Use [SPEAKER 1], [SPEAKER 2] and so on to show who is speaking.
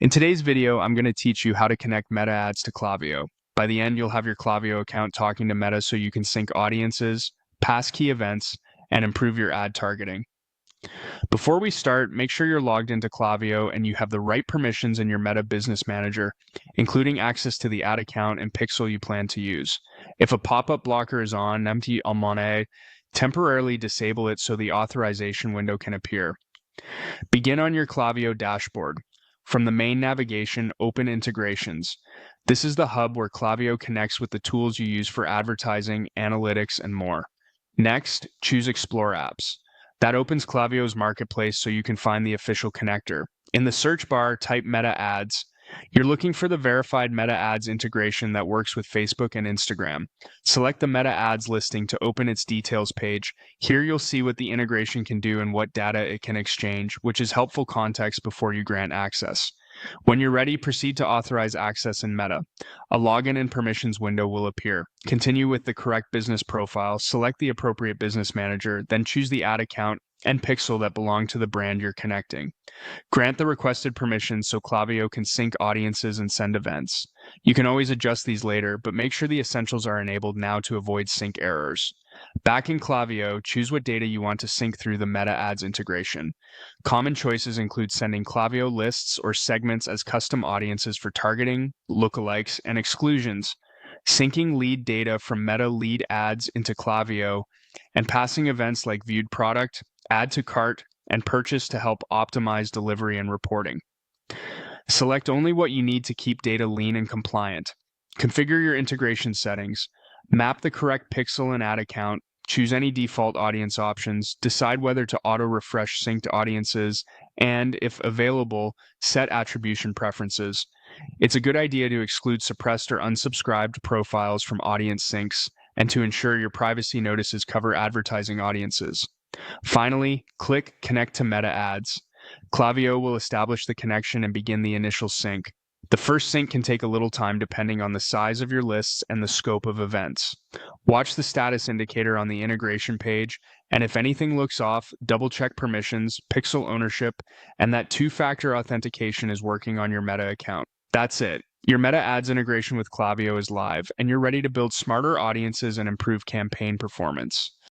[SPEAKER 1] In today's video, I'm going to teach you how to connect Meta ads to Klaviyo. By the end, you'll have your Klaviyo account talking to Meta so you can sync audiences, pass key events, and improve your ad targeting. Before we start, make sure you're logged into Klaviyo and you have the right permissions in your Meta Business Manager, including access to the ad account and pixel you plan to use. If a pop-up blocker is on, temporarily disable it so the authorization window can appear. Begin on your Klaviyo dashboard. From the main navigation, open Integrations. This is the hub where Klaviyo connects with the tools you use for advertising, analytics, and more. Next, choose Explore Apps. That opens Klaviyo's marketplace so you can find the official connector. In the search bar, type Meta Ads. You're looking for the verified Meta Ads integration that works with Facebook and Instagram. Select the Meta Ads listing to open its details page. Here you'll see what the integration can do and what data it can exchange, which is helpful context before you grant access. When you're ready, proceed to authorize access in Meta. A login and permissions window will appear. Continue with the correct business profile, select the appropriate business manager, then choose the ad account and pixel that belong to the brand you're connecting. Grant the requested permissions so Klaviyo can sync audiences and send events. You can always adjust these later, but make sure the essentials are enabled now to avoid sync errors. Back in Klaviyo, choose what data you want to sync through the Meta Ads integration. Common choices include sending Klaviyo lists or segments as custom audiences for targeting, lookalikes, and exclusions, syncing lead data from Meta lead ads into Klaviyo, and passing events like viewed product, add to cart, and purchase to help optimize delivery and reporting. Select only what you need to keep data lean and compliant. Configure your integration settings. Map the correct pixel and ad account. Choose any default audience options. Decide whether to auto-refresh synced audiences, and, if available, set attribution preferences. It's a good idea to exclude suppressed or unsubscribed profiles from audience syncs and to ensure your privacy notices cover advertising audiences. Finally, click Connect to Meta Ads. Klaviyo will establish the connection and begin the initial sync. The first sync can take a little time depending on the size of your lists and the scope of events. Watch the status indicator on the integration page, and if anything looks off, double-check permissions, pixel ownership, and that two-factor authentication is working on your Meta account. That's it. Your Meta Ads integration with Klaviyo is live, and you're ready to build smarter audiences and improve campaign performance.